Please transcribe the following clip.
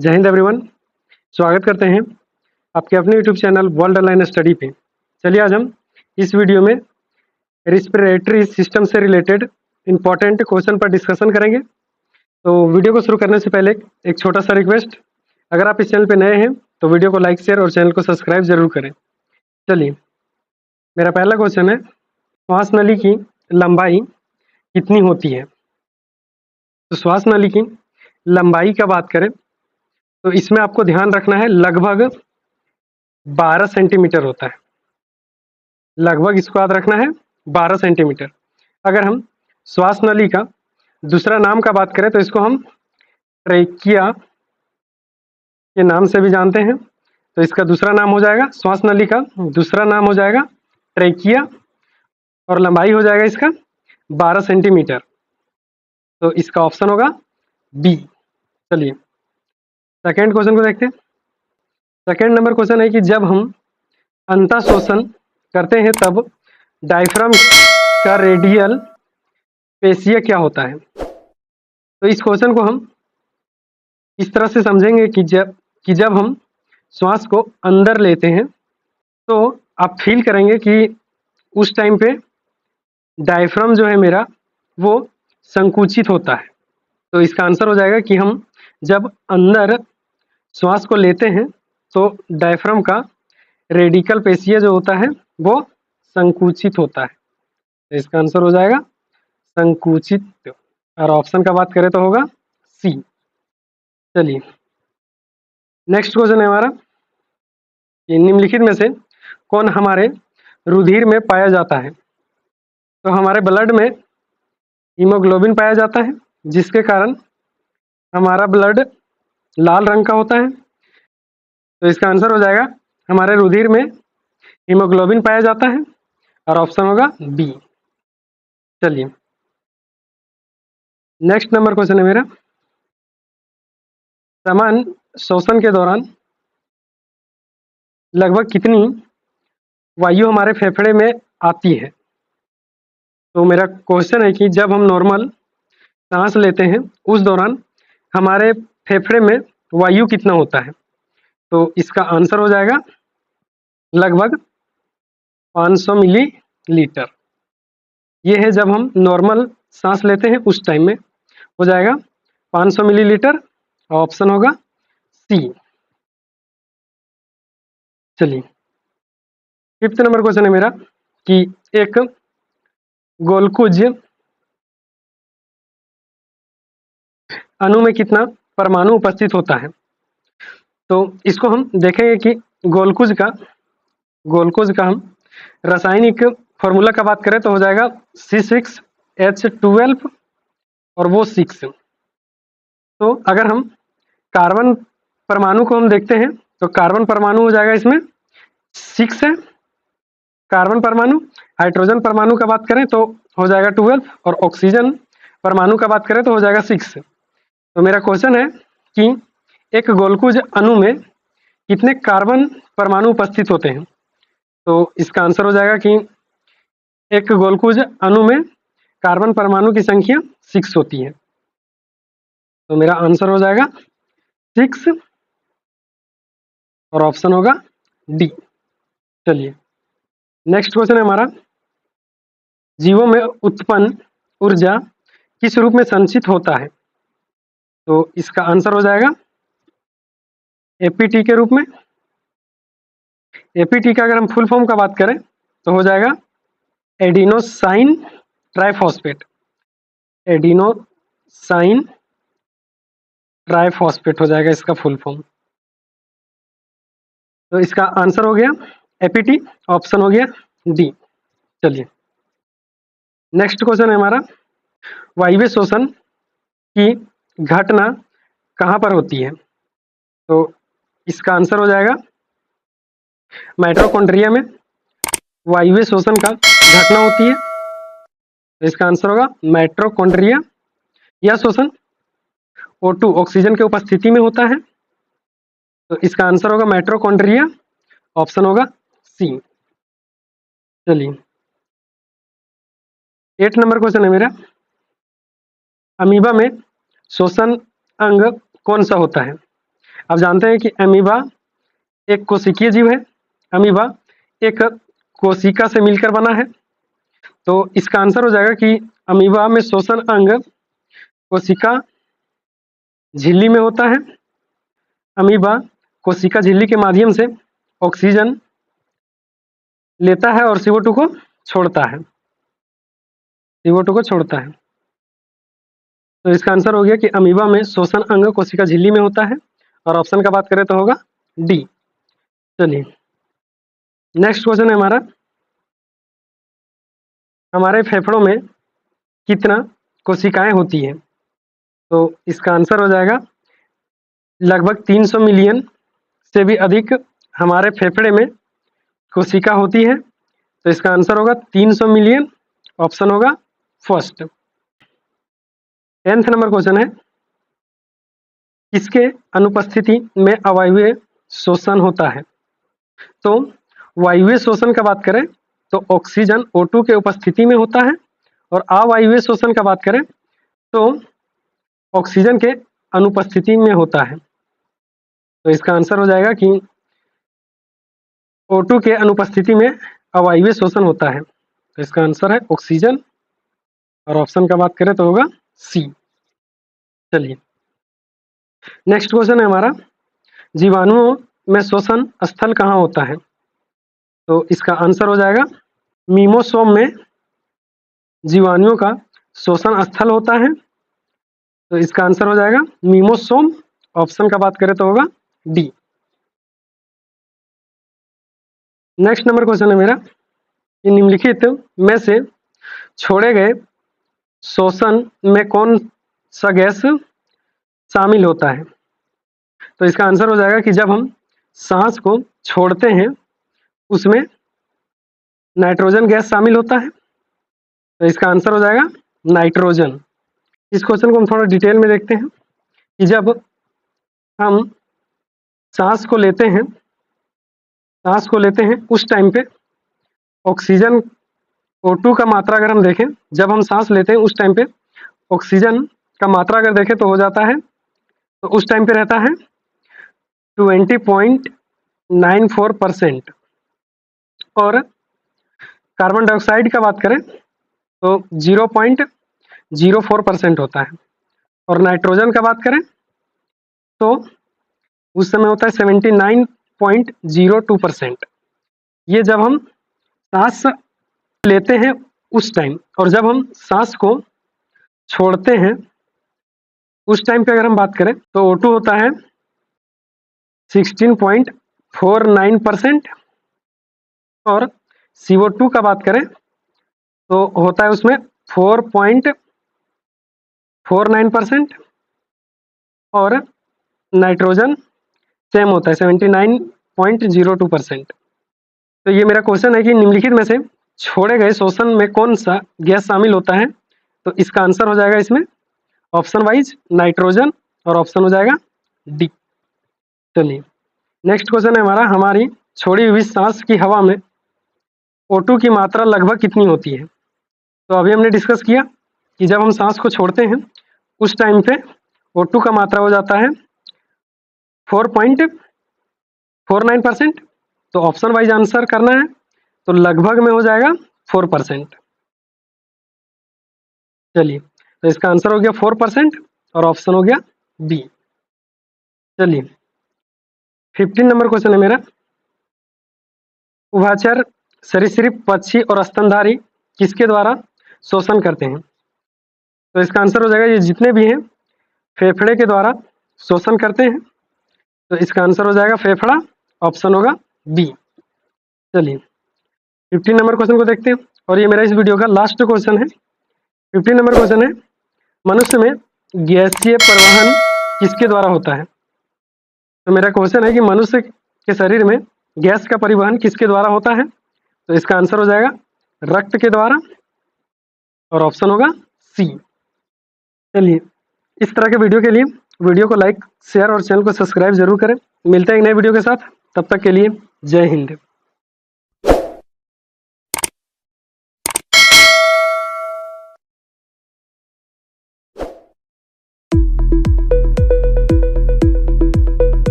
जय हिंद एवरीवन। स्वागत करते हैं आपके अपने YouTube channel world online study पे। चलिए आज हम इस वीडियो में रिस्पिरेटरी सिस्टम से रिलेटेड इंपॉर्टेंट क्वेश्चन पर डिस्कशन करेंगे। तो वीडियो को शुरू करने से पहले एक छोटा सा रिक्वेस्ट, अगर आप इस चैनल पे नए हैं तो वीडियो को लाइक शेयर और चैनल को सब्सक्राइब जरूर करें। चलिए, मेरा पहला क्वेश्चन है, श्वास नली की लंबाई कितनी होती है? तो श्वास नली की लंबाई का बात करें तो इसमें आपको ध्यान रखना है लगभग 12 सेंटीमीटर होता है। लगभग इसको याद रखना है 12 सेंटीमीटर। अगर हम श्वास नली का दूसरा नाम का बात करें तो इसको हम ट्रेकिया के नाम से भी जानते हैं। तो इसका दूसरा नाम हो जाएगा, श्वास नली का दूसरा नाम हो जाएगा ट्रेकिया, और लंबाई हो जाएगा इसका 12 सेंटीमीटर। तो इसका ऑप्शन होगा बी। चलिए सेकेंड क्वेश्चन को देखते हैं। सेकेंड नंबर क्वेश्चन है कि जब हम अंतः शोषण करते हैं तब डायफ्राम का रेडियल पेशिया क्या होता है? तो इस क्वेश्चन को हम इस तरह से समझेंगे कि जब हम श्वास को अंदर लेते हैं तो आप फील करेंगे कि उस टाइम पे डायफ्राम जो है मेरा वो संकुचित होता है। तो इसका आंसर हो जाएगा कि हम जब अंदर श्वास को लेते हैं तो डायफ्राम का रेडिकल पेशिया जो होता है वो संकुचित होता है। तो इसका आंसर हो जाएगा संकुचित, और ऑप्शन का बात करें तो होगा सी। चलिए नेक्स्ट क्वेश्चन है हमारा कि निम्नलिखित में से कौन हमारे रुधिर में पाया जाता है? तो हमारे ब्लड में हीमोग्लोबिन पाया जाता है, जिसके कारण हमारा ब्लड लाल रंग का होता है। तो इसका आंसर हो जाएगा हमारे रुधिर में हीमोग्लोबिन पाया जाता है, और ऑप्शन होगा बी। चलिए नेक्स्ट नंबर क्वेश्चन है मेरा, समान श्वसन के दौरान लगभग कितनी वायु हमारे फेफड़े में आती है? तो मेरा क्वेश्चन है कि जब हम नॉर्मल सांस लेते हैं उस दौरान हमारे फेफड़े में वायु कितना होता है? तो इसका आंसर हो जाएगा लगभग 500 मिलीलीटर। ये है जब हम नॉर्मल सांस लेते हैं उस टाइम में हो जाएगा 500 मिलीलीटर, ऑप्शन होगा सी। चलिए फिफ्थ नंबर क्वेश्चन है मेरा कि एक गोलकुज अणु में कितना परमाणु उपस्थित होता है? तो इसको हम देखेंगे कि गोलकुज का हम रासायनिक फॉर्मूला का बात करें तो हो जाएगा C6H12 और वो 6। तो अगर हम कार्बन परमाणु को हम देखते हैं तो कार्बन परमाणु हो जाएगा इसमें 6 है कार्बन परमाणु। हाइड्रोजन परमाणु का बात करें तो हो जाएगा 12, और ऑक्सीजन परमाणु का बात करें तो हो जाएगा 6। तो मेरा क्वेश्चन है कि एक गोलकुज अणु में कितने कार्बन परमाणु उपस्थित होते हैं? तो इसका आंसर हो जाएगा कि एक गोलकुज अणु में कार्बन परमाणु की संख्या 6 होती है। तो मेरा आंसर हो जाएगा 6, और ऑप्शन होगा डी। चलिए नेक्स्ट क्वेश्चन है हमारा, जीवों में उत्पन्न ऊर्जा किस रूप में संचित होता है? तो इसका आंसर हो जाएगा एपीटी के रूप में। एपीटी का अगर हम फुल फॉर्म का बात करें तो हो जाएगा एडिनोसाइन ट्राइफॉस्फेट। एडिनोसाइन ट्राइफॉस्फेट हो जाएगा इसका फुल फॉर्म। तो इसका आंसर हो गया एपीटी, ऑप्शन हो गया डी। चलिए नेक्स्ट क्वेश्चन है हमारा, वायवीय शोषण की घटना कहाँ पर होती है? तो इसका आंसर हो जाएगा माइटोकॉन्ड्रिया में वायवीय शोषण का घटना होती है। तो इसका आंसर होगा माइटोकॉन्ड्रिया। यह शोषण O2 ऑक्सीजन के उपस्थिति में होता है। तो इसका आंसर होगा माइटोकॉन्ड्रिया, ऑप्शन होगा सी। चलिए 8 नंबर क्वेश्चन है मेरा, अमीबा में श्वसन अंग कौन सा होता है? आप जानते हैं कि अमीबा एक कोशिकीय जीव है। अमीबा एक कोशिका से मिलकर बना है, तो इसका आंसर हो जाएगा कि अमीबा में श्वसन अंग कोशिका झिल्ली में होता है। अमीबा कोशिका झिल्ली के माध्यम से ऑक्सीजन लेता है और CO2 को छोड़ता है, CO2 को छोड़ता है। तो इसका आंसर हो गया कि अमीबा में श्वसन अंग कोशिका झिल्ली में होता है, और ऑप्शन का बात करें तो होगा डी। चलिए नेक्स्ट क्वेश्चन है हमारे फेफड़ों में कितना कोशिकाएं होती हैं? तो इसका आंसर हो जाएगा लगभग 300 मिलियन से भी अधिक हमारे फेफड़े में कोशिका होती है। तो इसका आंसर होगा 300 मिलियन, ऑप्शन होगा फर्स्ट। 10th नंबर क्वेश्चन है, किसके अनुपस्थिति में अवायवीय शोषण होता है? तो वायवीय शोषण का बात करें तो ऑक्सीजन O2 के उपस्थिति में होता है, और अवायवीय शोषण का बात करें तो ऑक्सीजन के अनुपस्थिति में होता है। तो इसका आंसर हो जाएगा कि O2 के अनुपस्थिति में अवायवीय शोषण होता है। तो इसका आंसर है ऑक्सीजन, और ऑप्शन का बात करें तो होगा सी। चलिए नेक्स्ट क्वेश्चन है हमारा, जीवाणुओं में श्वसन स्थल कहाँ होता है? तो इसका आंसर हो जाएगा मीमोसोम में जीवाणुओं का श्वसन स्थल होता है। तो इसका आंसर हो जाएगा मीमोसोम, ऑप्शन का बात करें तो होगा डी। नेक्स्ट नंबर क्वेश्चन है मेरा, कि निम्नलिखित में से छोड़े गए शोषण में कौन सा गैस शामिल होता है? तो इसका आंसर हो जाएगा कि जब हम सांस को छोड़ते हैं उसमें नाइट्रोजन गैस शामिल होता है। तो इसका आंसर हो जाएगा नाइट्रोजन। इस क्वेश्चन को हम थोड़ा डिटेल में देखते हैं कि जब हम सांस को लेते हैं उस टाइम पे ऑक्सीजन O2 का मात्रा अगर हम देखें, जब हम सांस लेते हैं उस टाइम पे ऑक्सीजन का मात्रा अगर देखें तो हो जाता है, तो उस टाइम पे रहता है 20.94%, और कार्बन डाइऑक्साइड का बात करें तो 0.04% होता है, और नाइट्रोजन का बात करें तो उस समय होता है 79.02%। ये जब हम सांस लेते हैं उस टाइम, और जब हम सांस को छोड़ते हैं उस टाइम पे अगर हम बात करें तो O2 होता है 16.49%, और CO2 का बात करें तो होता है उसमें 4.49%, और नाइट्रोजन सेम होता है 79.02%। तो ये मेरा क्वेश्चन है कि निम्नलिखित में से छोड़े गए शोषण में कौन सा गैस शामिल होता है? तो इसका आंसर हो जाएगा इसमें ऑप्शन वाइज नाइट्रोजन, और ऑप्शन हो जाएगा डी। चलिए नेक्स्ट क्वेश्चन है हमारी छोड़ी हुई सांस की हवा में O2 की मात्रा लगभग कितनी होती है? तो अभी हमने डिस्कस किया कि जब हम सांस को छोड़ते हैं उस टाइम पे O2 का मात्रा हो जाता है 4.49%। तो ऑप्शन वाइज आंसर करना है, तो लगभग में हो जाएगा 4%। चलिए तो इसका आंसर हो गया 4%, और ऑप्शन हो गया बी। चलिए 15 नंबर क्वेश्चन है मेरा, उभयचर सरीसृप पक्षी और स्तनधारी किसके द्वारा शोषण करते हैं? तो इसका आंसर हो जाएगा ये जितने भी हैं फेफड़े के द्वारा शोषण करते हैं। तो इसका आंसर हो जाएगा फेफड़ा, ऑप्शन होगा बी। चलिए 15 नंबर क्वेश्चन को देखते हैं, और ये मेरा इस वीडियो का लास्ट क्वेश्चन है। 15 नंबर क्वेश्चन है, मनुष्य में गैसीय परिवहन किसके द्वारा होता है? तो मेरा क्वेश्चन है कि मनुष्य के शरीर में गैस का परिवहन किसके द्वारा होता है? तो इसका आंसर हो जाएगा रक्त के द्वारा, और ऑप्शन होगा सी। चलिए इस तरह के वीडियो के लिए वीडियो को लाइक, शेयर और चैनल को सब्सक्राइब जरूर करें। मिलते हैं एक नए वीडियो के साथ, तब तक के लिए जय हिंद।